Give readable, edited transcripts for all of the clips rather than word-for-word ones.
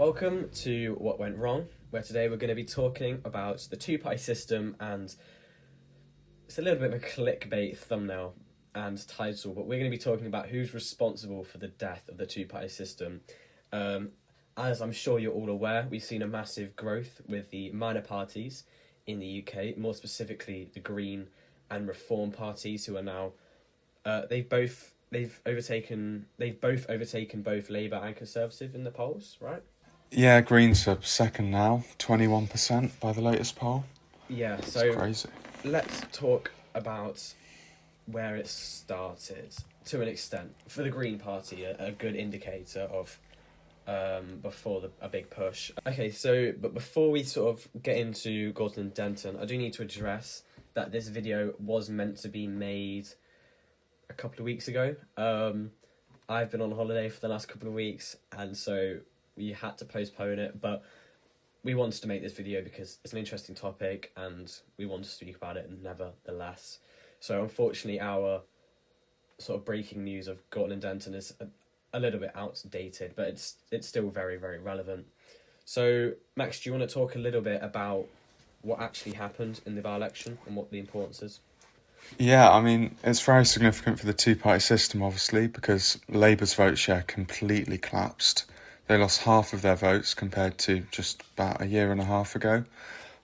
Welcome to What Went Wrong, where today we're going to be talking about the two-party system, and it's a little bit of a clickbait thumbnail and title, but we're going to be talking about who's responsible for the death of the two-party system. As I'm sure you're all aware, we've seen a massive growth with the minor parties in the UK, more specifically the Green and Reform parties, who are now they've both overtaken both Labour and Conservative in the polls, right? Yeah, Greens are second now, 21% by the latest poll. Yeah, It's so crazy. let's talk about where it started to an extent. For the Green Party, a good indicator of before a big push. Okay, so but before we sort of get into Gordon and Denton, I do need to address that this video was meant to be made a couple of weeks ago. I've been on holiday for the last couple of weeks, and so we had to postpone it, but we wanted to make this video because it's an interesting topic and we wanted to speak about it nevertheless. So unfortunately our sort of breaking news of Gorton and Denton is a little bit outdated, but it's still very, very relevant. So Max, do you want to talk a little bit about what actually happened in the by-election and what the importance is? Yeah, I mean, it's very significant for the two-party system, obviously, because Labour's vote share completely collapsed. They lost half of their votes compared to just about a year and a half ago.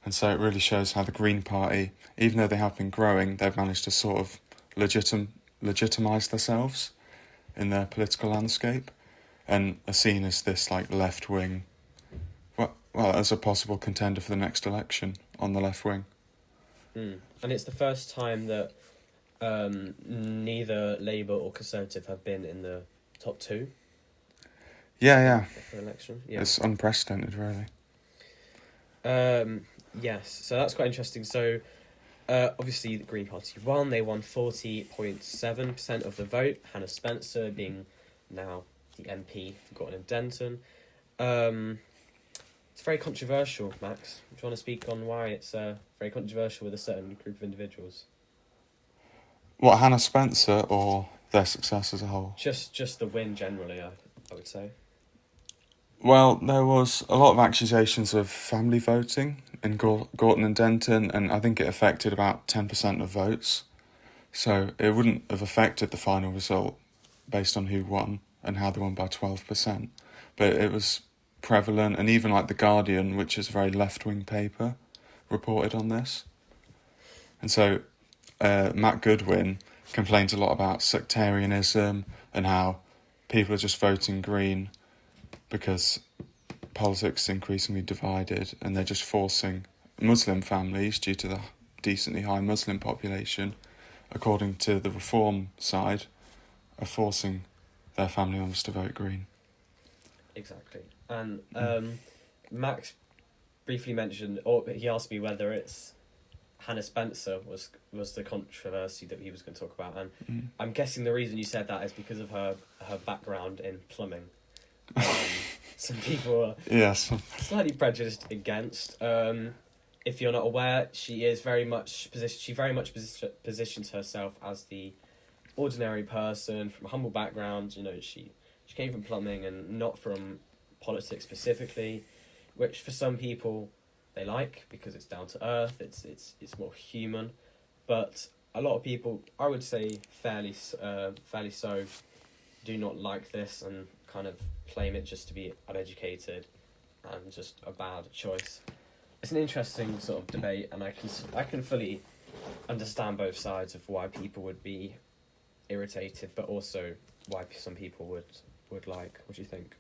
And so it really shows how the Green Party, even though they have been growing, they've managed to sort of legitimise themselves in their political landscape and are seen as this like left-wing, well, as a possible contender for the next election on the left wing. And it's the first time that neither Labour or Conservative have been in the top two. Yeah. For election. Yeah. It's unprecedented, really. Yes, so that's quite interesting. So, obviously, the Green Party won. They won 40.7% of the vote. Hannah Spencer being now the MP for Gorton and Denton. It's very controversial, Max. Do you want to speak on why it's very controversial with a certain group of individuals? What, Hannah Spencer or their success as a whole? Just the win generally, I would say. Well, there was a lot of accusations of family voting in Gorton and Denton, and I think it affected about 10% of votes. So it wouldn't have affected the final result based on who won and how they won by 12%. But it was prevalent, and even like The Guardian, which is a very left-wing paper, reported on this. And so Matt Goodwin complains a lot about sectarianism and how people are just voting Green because politics is increasingly divided and they're just forcing Muslim families, due to the decently high Muslim population, according to the Reform side, are forcing their family members to vote Green. Exactly. And Max briefly mentioned, or he asked me whether it's Hannah Spencer was the controversy that he was going to talk about, and I'm guessing the reason you said that is because of her background in plumbing. Some people are slightly prejudiced against. If you're not aware, she very much positions herself as the ordinary person from a humble background. You know, she came from plumbing and not from politics specifically, which for some people they like because it's down to earth. It's more human, but a lot of people, I would say fairly so, do not like this and kind of claim it just to be uneducated and just a bad choice. It's an interesting sort of debate, and I can fully understand both sides of why people would be irritated, but also why some people would like. What do you think?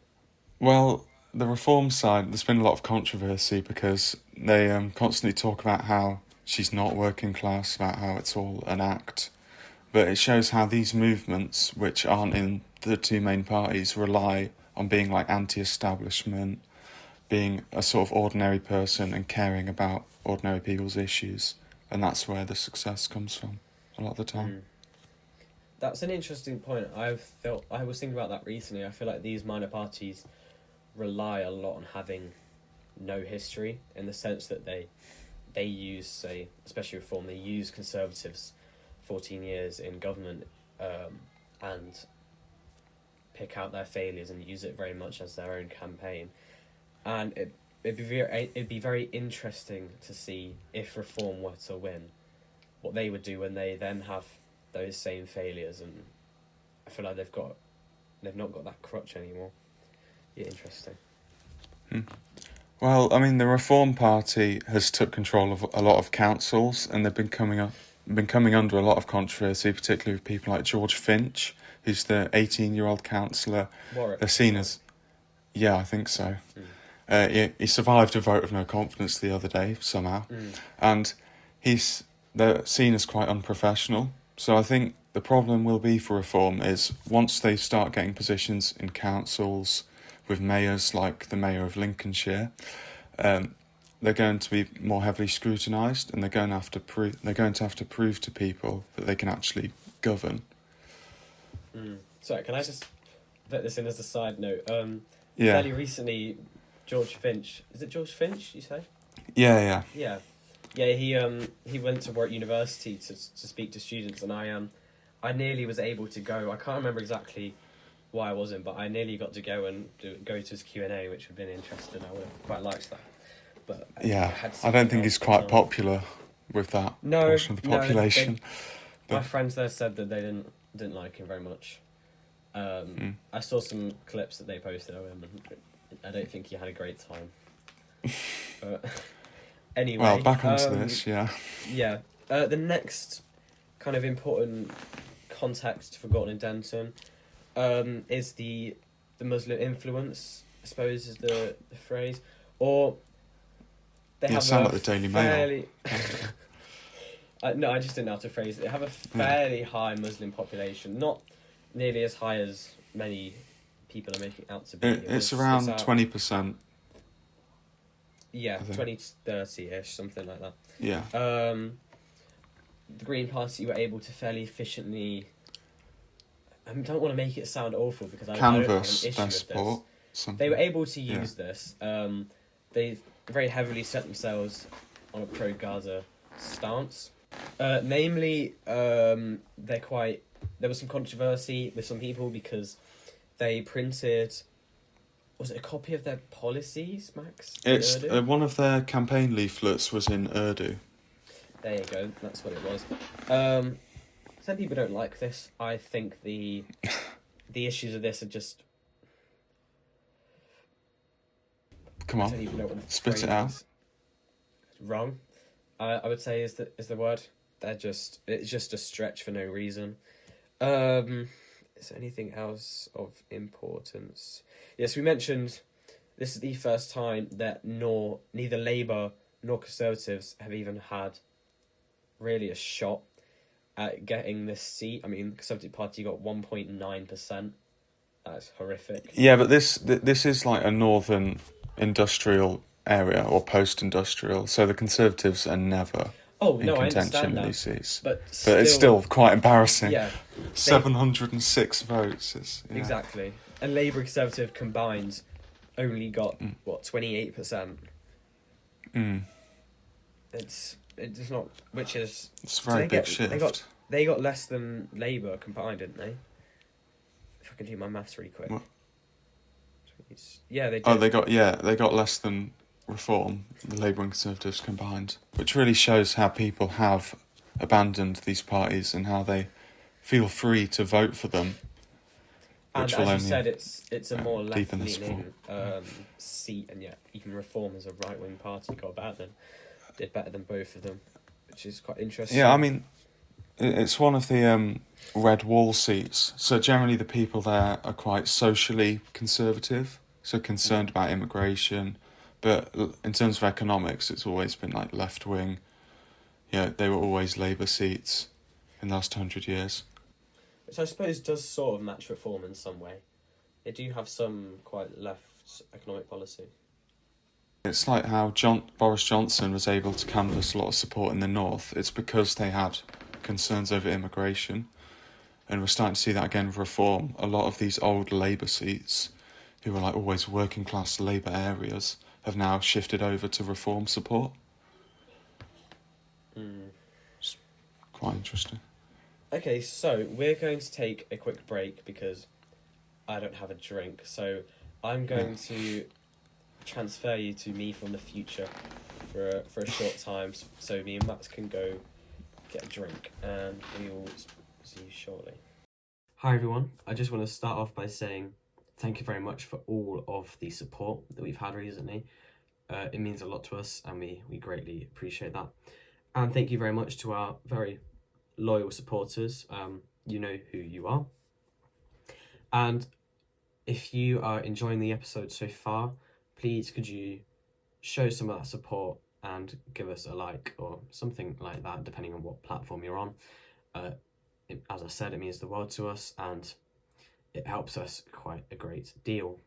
Well, the Reform side, there's been a lot of controversy because they constantly talk about how she's not working class, about how it's all an act. But it shows how these movements, which aren't in the two main parties, rely on being like anti-establishment, being a sort of ordinary person and caring about ordinary people's issues. And that's where the success comes from a lot of the time. That's an interesting point. I was thinking about that recently. I feel like these minor parties rely a lot on having no history, in the sense that they use, say, especially Reform, they use Conservatives 14 years in government and pick out their failures and use it very much as their own campaign. and it'd be very interesting to see if Reform were to win, what they would do when they then have those same failures, and I feel like they've not got that crutch anymore. Yeah, interesting. Well, I mean, the Reform Party has took control of a lot of councils, and they've been coming under a lot of controversy, particularly with people like George Finch, who's the 18-year-old councillor. Warwick. They're seen as, yeah, I think so. Mm. He survived a vote of no confidence the other day somehow, and they're seen as quite unprofessional. So I think the problem will be for Reform is once they start getting positions in councils with mayors like the mayor of Lincolnshire, they're going to be more heavily scrutinised, and they're going to have to prove to people that they can actually govern. Sorry, can I just put this in as a side note? Yeah. Fairly recently, George Finch. Is it George Finch? You say? Yeah. Yeah. He went to Warwick University to speak to students, and I nearly was able to go. I can't remember exactly why I wasn't, but I nearly got to go and go to his Q&A, which would have been interesting. I would have quite liked that. But Yeah, I don't think he's quite popular with that portion of the population. My friends there said that they didn't like him very much. I saw some clips that they posted of him, and I don't think he had a great time. But anyway, well, back onto this, yeah. Yeah, the next kind of important context for Gorton and Denton is the Muslim influence, I suppose is the phrase, or they have sound like the Daily Mail. No, I just didn't know how to phrase it. They have a fairly high Muslim population, not nearly as high as many people are making out to be. It's around 20%. Yeah, 20 to 30-ish, something like that. Yeah. The Green Party were able to fairly efficiently... I don't want to make it sound awful because I don't have an issue with support, this. They were able to use this. They very heavily set themselves on a pro-Gaza stance. Namely, there was some controversy with some people because they printed... Was it a copy of their policies, Max? It's one of their campaign leaflets was in Urdu. There you go. That's what it was. Some people don't like this. I think the issues of this are just... Come on, spit it out. Wrong. I would say is the word. It's just a stretch for no reason. Is there anything else of importance? Yes, we mentioned this is the first time that neither Labour nor Conservatives have even had really a shot at getting this seat. I mean, the Conservative Party got 1.9%. That's horrific. Yeah, but this is like a northern industrial area or post-industrial, so the Conservatives are never in contention in these seats. But it's still quite embarrassing. Yeah, 706 votes. Exactly. And Labour and Conservative combined only got 28%. It's not, which is it's a very big shift. They got less than Labour combined, didn't they? If I can do my maths really quick. What? Yeah, they did. Oh, they got less than Reform, the Labour and Conservatives combined, which really shows how people have abandoned these parties and how they feel free to vote for them. And as you said, it's a more left-leaning seat, and yet even Reform as a right-wing party did better than both of them, which is quite interesting. Yeah, I mean, it's one of the red wall seats, so generally the people there are quite socially conservative, so concerned about immigration, but in terms of economics, it's always been like left-wing. Yeah, they were always Labour seats in the last 100 years. Which I suppose does sort of match Reform in some way. They do have some quite left economic policy. It's like how Boris Johnson was able to canvass a lot of support in the north. It's because they had concerns over immigration. And we're starting to see that again with Reform. A lot of these old Labour seats, who were like always working class Labour areas, have now shifted over to Reform support. It's quite interesting. Okay, so we're going to take a quick break because I don't have a drink. So I'm going to transfer you to me from the future for a short time, so me and Max can go get a drink, and we will see you shortly. Hi everyone, I just want to start off by saying thank you very much for all of the support that we've had recently. It means a lot to us, and we greatly appreciate that. And thank you very much to our very loyal supporters. You know who you are. And if you are enjoying the episode so far, please could you show some of that support and give us a like or something like that, depending on what platform you're on. As I said, it means the world to us, and it helps us quite a great deal.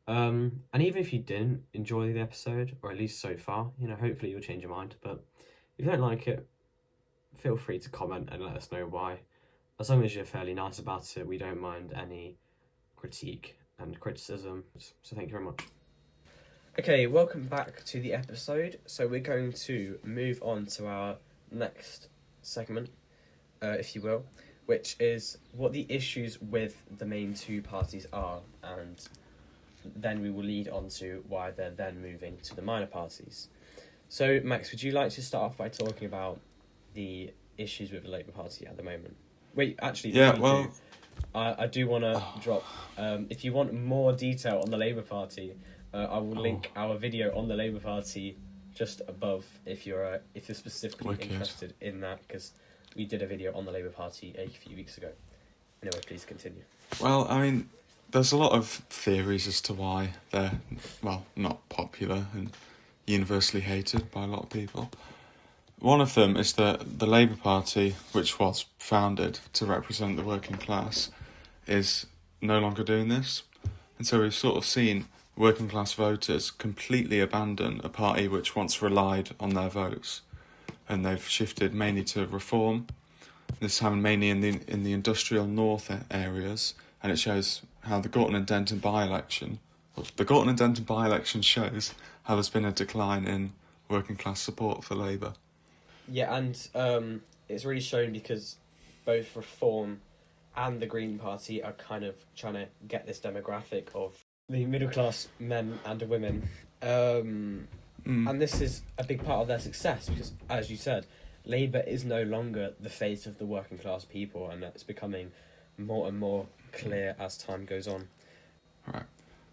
And even if you didn't enjoy the episode, or at least so far, hopefully you'll change your mind. But if you don't like it, feel free to comment and let us know why. As long as you're fairly nice about it, we don't mind any critique and criticism. So thank you very much. Okay, welcome back to the episode. So we're going to move on to our next segment, if you will, which is what the issues with the main two parties are, and then we will lead on to why they're then moving to the minor parties. So, Max, would you like to start off by talking about the issues with the Labour Party at the moment? Wait, actually, I do want to drop, if you want more detail on the Labour Party, I will link our video on the Labour Party just above if you're specifically interested in that, because we did a video on the Labour Party a few weeks ago. Anyway, please continue. Well, I mean, there's a lot of theories as to why they're, not popular and universally hated by a lot of people. One of them is that the Labour Party, which was founded to represent the working class, is no longer doing this. And so we've sort of seen working class voters completely abandon a party which once relied on their votes. And they've shifted mainly to reform. This happened mainly in the industrial north areas, and it shows how the Gorton and Denton by-election shows how there's been a decline in working class support for Labour. Yeah, and it's really shown because both Reform and the Green Party are kind of trying to get this demographic of the middle class men and women. And this is a big part of their success because, as you said, Labour is no longer the face of the working class people, and it's becoming more and more clear as time goes on. Right.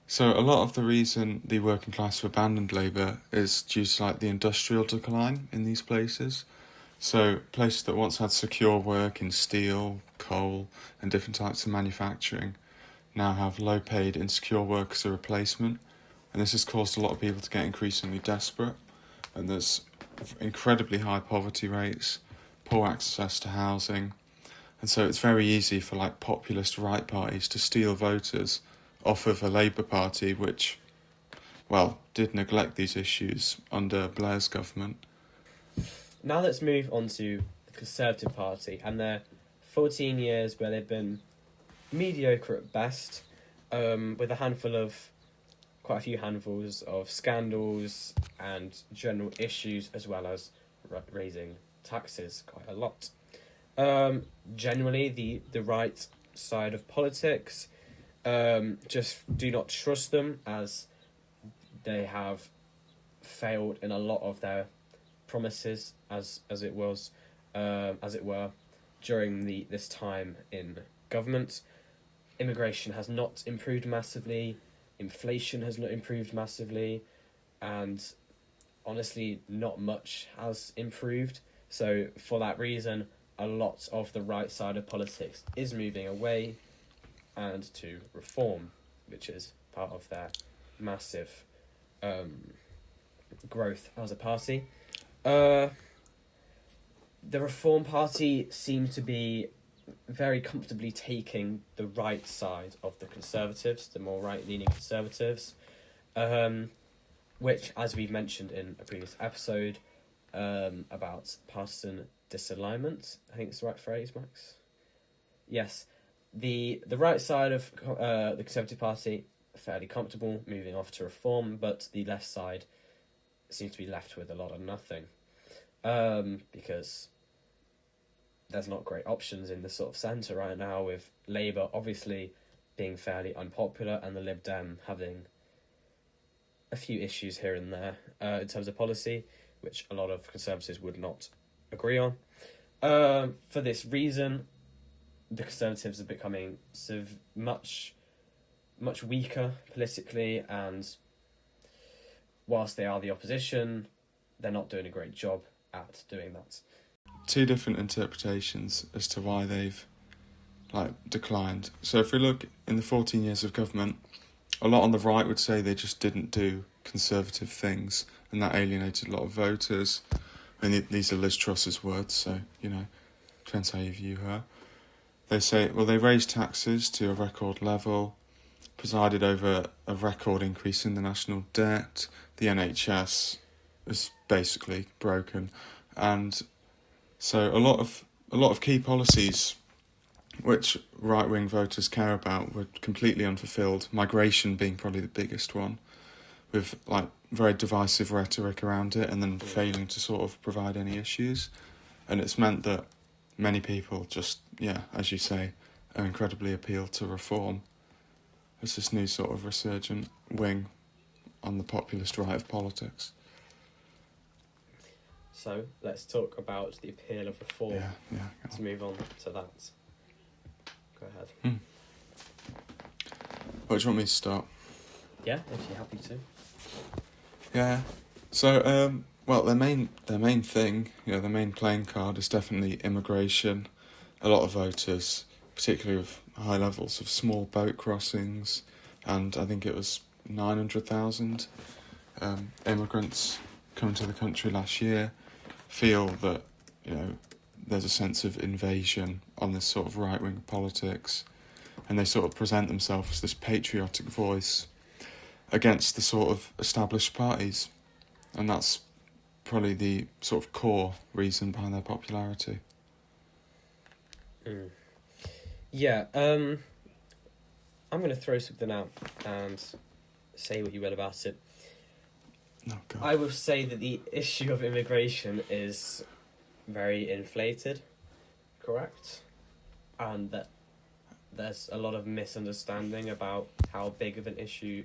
So a lot of the reason the working class have abandoned Labour is due to the industrial decline in these places. So places that once had secure work in steel, coal and different types of manufacturing now have low-paid, insecure work as a replacement. And this has caused a lot of people to get increasingly desperate. And there's incredibly high poverty rates, poor access to housing. And so it's very easy for populist right parties to steal voters off of a Labour Party which, did neglect these issues under Blair's government. Now let's move on to the Conservative Party and their 14 years where they've been mediocre at best, with quite a few handfuls of scandals and general issues, as well as raising taxes quite a lot. Generally, the right side of politics just do not trust them, as they have failed in a lot of their promises, as it were, during this time in government. Immigration has not improved massively, inflation has not improved massively, and honestly, not much has improved. So for that reason, a lot of the right side of politics is moving away and to reform, which is part of their massive growth as a party. The Reform Party seem to be very comfortably taking the right side of the Conservatives, the more right-leaning Conservatives, which, as we've mentioned in a previous episode, about partisan disalignment, I think it's the right phrase, Max? Yes. The right side of the Conservative Party, fairly comfortable, moving off to Reform, but the left side seems to be left with a lot of nothing, because there's not great options in the sort of centre right now, with Labour obviously being fairly unpopular and the Lib Dem having a few issues here and there in terms of policy, which a lot of Conservatives would not agree on. For this reason, the Conservatives are becoming much weaker politically, and whilst they are the opposition, they're not doing a great job at doing that. Two different interpretations as to why they've declined. So if we look in the 14 years of government, a lot on the right would say they just didn't do conservative things, and that alienated a lot of voters. And these are Liz Truss's words, so, depends how you view her. They say, well, they raised taxes to a record level, presided over a record increase in the national debt, the NHS is basically broken, and so a lot of key policies which right-wing voters care about were completely unfulfilled, migration being probably the biggest one, with very divisive rhetoric around it and then failing to sort of provide any issues. And it's meant that many people just, as you say, are incredibly appealed to reform. There's this new sort of resurgent wing on the populist right of politics. So let's talk about the appeal of reform. Yeah. Let's move on to that. Go ahead. Where do you want me to start? Yeah, if you're happy to. Yeah. So, their main thing, their main playing card is definitely immigration. A lot of voters, particularly with high levels of small boat crossings, and I think it was 900,000 immigrants coming to the country last year, feel that, there's a sense of invasion on this sort of right-wing politics, and they sort of present themselves as this patriotic voice against the sort of established parties, and that's probably the sort of core reason behind their popularity. Yeah, I'm going to throw something out and say what you will about it. Oh, God. I will say that the issue of immigration is very inflated, correct? And that there's a lot of misunderstanding about how big of an issue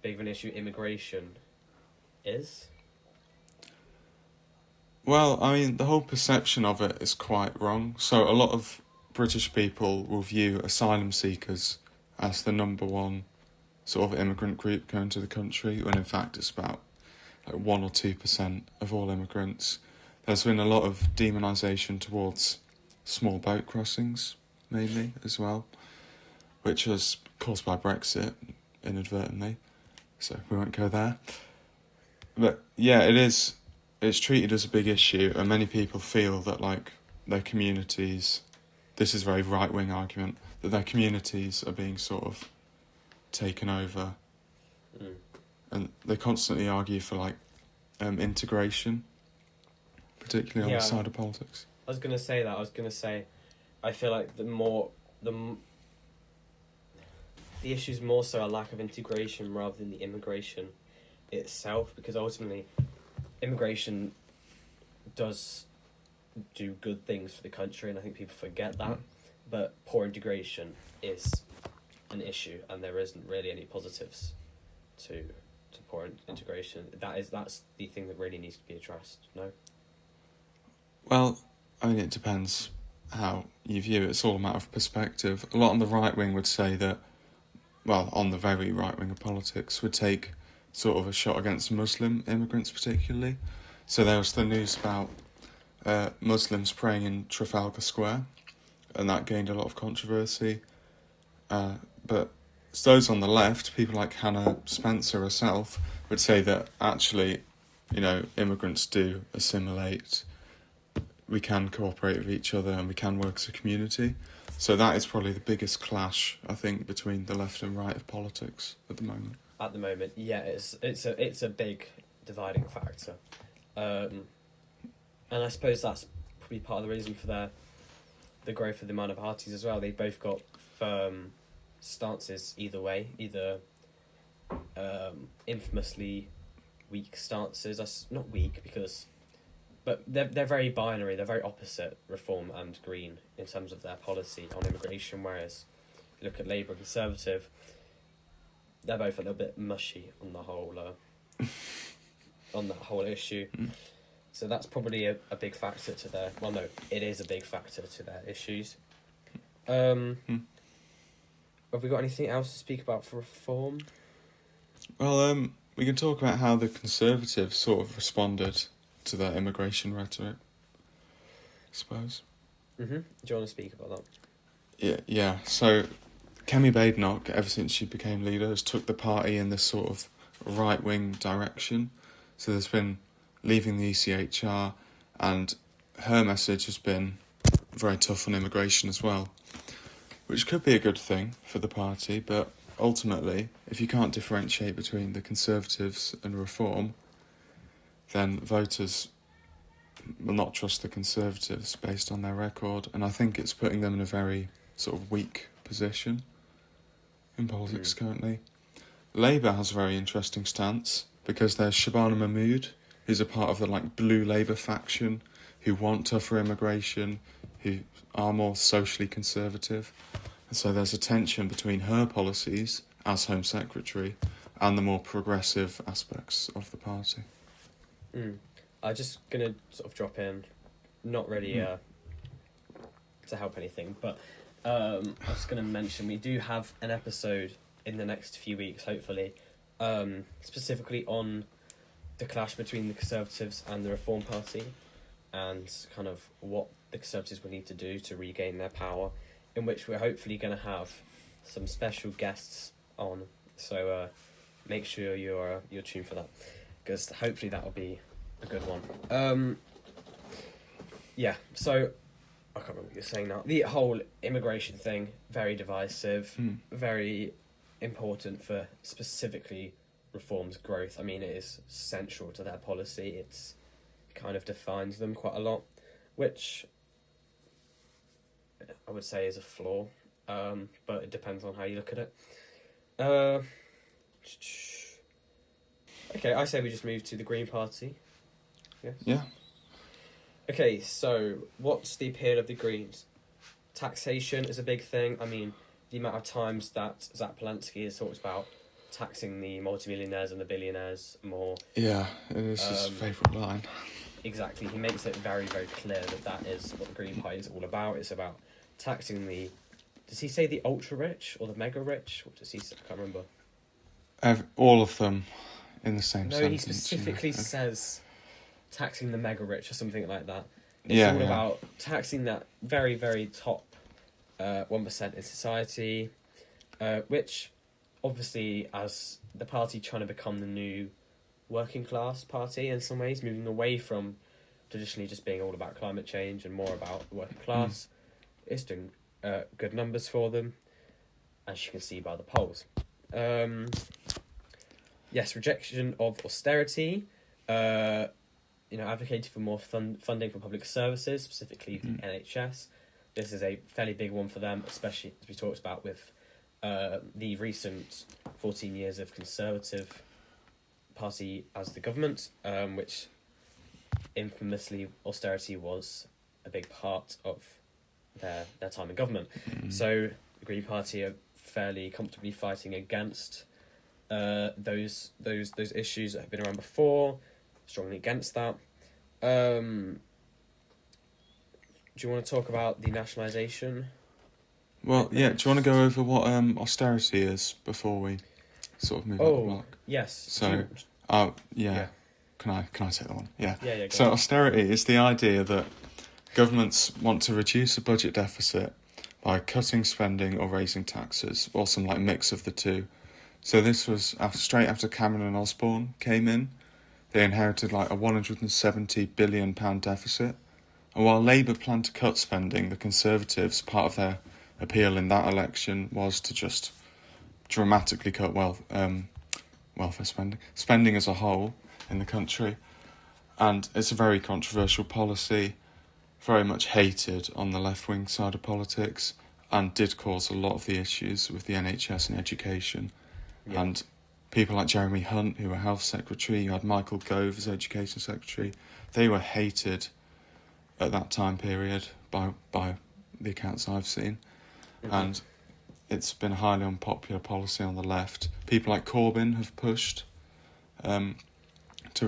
big of an issue immigration is. Well, I mean, the whole perception of it is quite wrong. So a lot of British people will view asylum seekers as the number one sort of immigrant group going to the country, when in fact it's about 1 or 2% of all immigrants. There's been a lot of demonisation towards small boat crossings, mainly, as well, which was caused by Brexit, inadvertently, so we won't go there. But yeah, it's treated as a big issue, and many people feel that their communities, this is a very right-wing argument, that their communities are being sort of taken over. And they constantly argue for integration, particularly on the side of politics. I was going to say that. I feel like the issue's more so a lack of integration rather than the immigration itself, because ultimately immigration does do good things for the country, and I think people forget that. But poor integration is an issue, and there isn't really any positives to poor integration. That's the thing that really needs to be addressed. No. Well, I mean, it depends how you view it. It's all a matter of perspective. A lot on the right wing would say that, on the very right wing of politics, would take sort of a shot against Muslim immigrants particularly. So there was the news about Muslims praying in Trafalgar Square, and that gained a lot of controversy. But those on the left, people like Hannah Spencer herself, would say that actually, immigrants do assimilate. We can cooperate with each other and we can work as a community. So that is probably the biggest clash, I think, between the left and right of politics at the moment. At the moment, yeah, it's a big dividing factor, and I suppose that's probably part of the reason for the growth of the minor parties as well. They've both got firm stances either way, either infamously weak stances. That's not weak but they're very binary. They're very opposite, Reform and Green, in terms of their policy on immigration. Whereas, if you look at Labour and Conservative, they're both a little bit mushy on the whole on that whole issue. So that's probably a big factor to their. Well, no, it is a big factor to their issues. Have we got anything else to speak about for reform? Well, we can talk about how the Conservatives sort of responded to their immigration rhetoric, I suppose. Do you want to speak about that? Yeah. So, Kemi Badenoch, ever since she became leader, has took the party in this sort of right-wing direction. So there's been leaving the ECHR, and her message has been very tough on immigration as well, which could be a good thing for the party, but ultimately, if you can't differentiate between the Conservatives and Reform, then voters will not trust the Conservatives based on their record, and I think it's putting them in a very sort of weak position in politics currently. Labour has a very interesting stance, because there's Shabana Mahmood, who's a part of the blue Labour faction, who want tougher immigration, who are more socially conservative. And so there's a tension between her policies as Home Secretary and the more progressive aspects of the party. I'm just going to sort of drop in, not really to help anything, but I was going to mention we do have an episode in the next few weeks, hopefully, specifically on the clash between the Conservatives and the Reform Party, and kind of what the Conservatives will need to do to regain their power, in which we're hopefully going to have some special guests on. So make sure you're tuned for that, because hopefully that'll be a good one. Yeah, so I can't remember what you're saying now. The whole immigration thing, very divisive, very important for specifically Reform's growth. I mean, it is central to their policy. It kind of defines them quite a lot, which I would say is a flaw, but it depends on how you look at it. Okay, I say we just move to the Green Party. Yes? Yeah. Okay, so what's the appeal of the Greens? Taxation is a big thing. I mean, the amount of times that Zach Palensky has talked about taxing the multimillionaires and the billionaires more. Yeah, it is his favourite line. Exactly, he makes it very, very clear that is what the Green Party is all about. It's about taxing the... Does he say the ultra-rich or the mega-rich? What does he say? I can't remember. All of them in the same No, sentence. he specifically says taxing the mega-rich or something like that. It's Yeah, all yeah. about taxing that very, very top 1% in society, which obviously, as the party trying to become the new working class party in some ways, moving away from traditionally just being all about climate change and more about the working class, it's doing good numbers for them, as you can see by the polls. Yes, rejection of austerity, advocating for more funding for public services, specifically the NHS. This is a fairly big one for them, especially as we talked about with the recent 14 years of Conservative Party as the government, which infamously austerity was a big part of their time in government. So the Green Party are fairly comfortably fighting against those issues that have been around before, strongly against that. Do you want to talk about the nationalisation? Well, yeah, do you want to go over what austerity is before we sort of move up the block? Yes. So, yeah. Can I take that one? Yeah. Yeah, So austerity is the idea that governments want to reduce a budget deficit by cutting spending or raising taxes, or some mix of the two. So this was straight after Cameron and Osborne came in. They inherited a £170 billion deficit. And while Labour planned to cut spending, the Conservatives, part of their appeal in that election was to just dramatically cut welfare spending as a whole in the country. And it's a very controversial policy, very much hated on the left-wing side of politics, and did cause a lot of the issues with the NHS and education. Yeah. And people like Jeremy Hunt, who were Health Secretary, you had Michael Gove as Education Secretary, they were hated at that time period by the accounts I've seen. And it's been a highly unpopular policy on the left. People like Corbyn have pushed to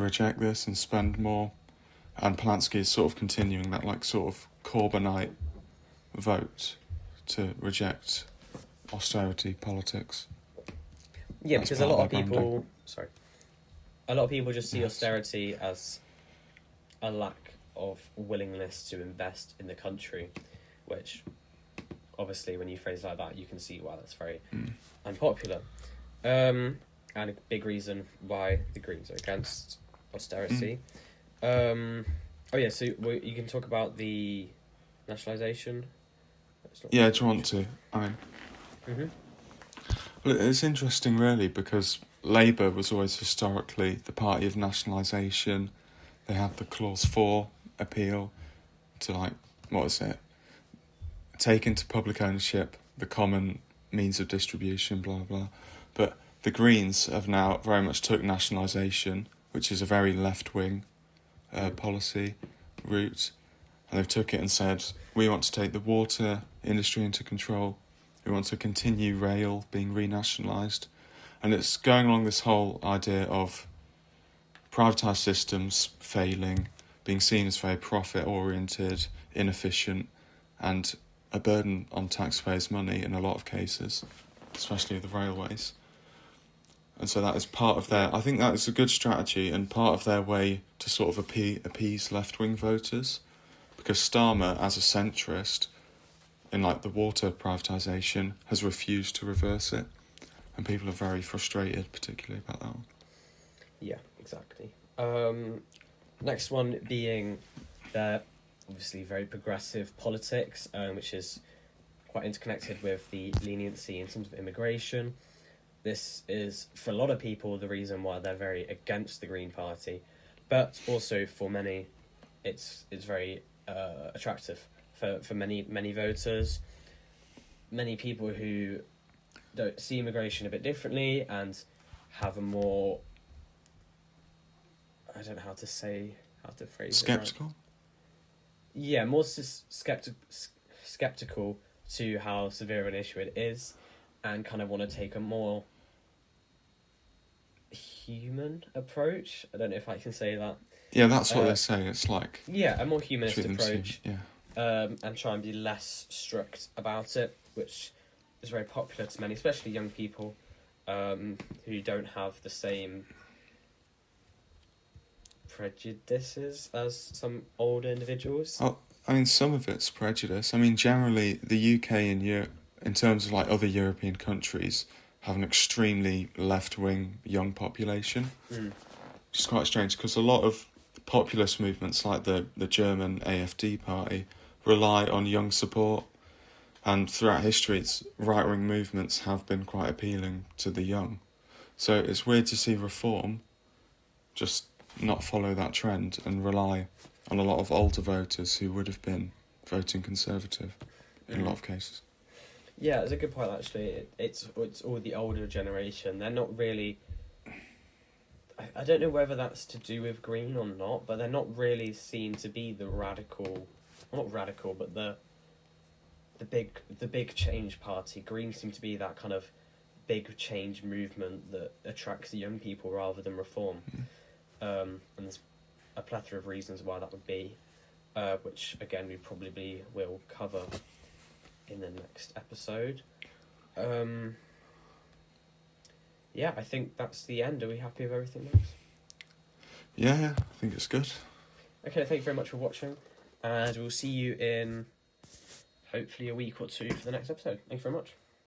reject this and spend more, and Polanski is sort of continuing that like sort of Corbynite vote to reject austerity politics. Yeah, That's because a part lot of of their people, a lot of people just see Yes. austerity as a lack of willingness to invest in the country, which obviously when you phrase it like that, you can see why that's very unpopular. And a big reason why the Greens are against austerity. Oh yeah, so you can talk about the nationalisation. Yeah, do you want to? I mean, Mm-hmm. well, it's interesting really because Labour was always historically the party of nationalisation. They had the Clause 4 appeal to like, what was it? Take into public ownership the common means of distribution, blah, blah. But the Greens have now very much took nationalisation, which is a very left-wing policy route, and they've took it and said, we want to take the water industry into control, we want to continue rail being renationalised, and it's going along this whole idea of privatised systems failing, being seen as very profit-oriented, inefficient, and a burden on taxpayers' money in a lot of cases, especially the railways. And so that is part of their... I think that is a good strategy and part of their way to sort of appease left-wing voters. Because Starmer, as a centrist, in like the water privatisation, has refused to reverse it. And people are very frustrated, particularly about that one. Yeah, exactly. Next one being their obviously very progressive politics, which is quite interconnected with the leniency in terms of immigration. This is, for a lot of people, the reason why they're very against the Green Party, but also for many, it's very attractive for many voters, many people who don't see immigration a bit differently and have a more, I don't know how to phrase it. Right. Sceptical? Yeah, more skeptical to how severe an issue it is, and kind of want to take a more human approach. I don't know if I can say that. Yeah, that's what they say. It's like... Yeah, a more humanist treat them approach. Yeah. And try and be less strict about it, which is very popular to many, especially young people, who don't have the same prejudices as some older individuals. Oh, I mean, some of it's prejudice. I mean, generally, the UK and Europe, in terms of like other European countries, have an extremely left-wing young population, which is quite strange because a lot of populist movements like the German AfD party rely on young support, and throughout history right-wing movements have been quite appealing to the young. So it's weird to see Reform just not follow that trend and rely on a lot of older voters who would have been voting Conservative in a lot of cases. Yeah, it's a good point actually. It's all the older generation. They're not really... I don't know whether that's to do with Green or not, but they're not really seen to be the radical... Well, not radical, but the big change party. Green seem to be that kind of big change movement that attracts the young people rather than Reform. And there's a plethora of reasons why that would be, which again we probably will cover in the next episode. Yeah, I think that's the end. Are we happy with everything, Max? Yeah, I think it's good. Okay, thank you very much for watching, and we'll see you in hopefully a week or two for the next episode. Thank you very much.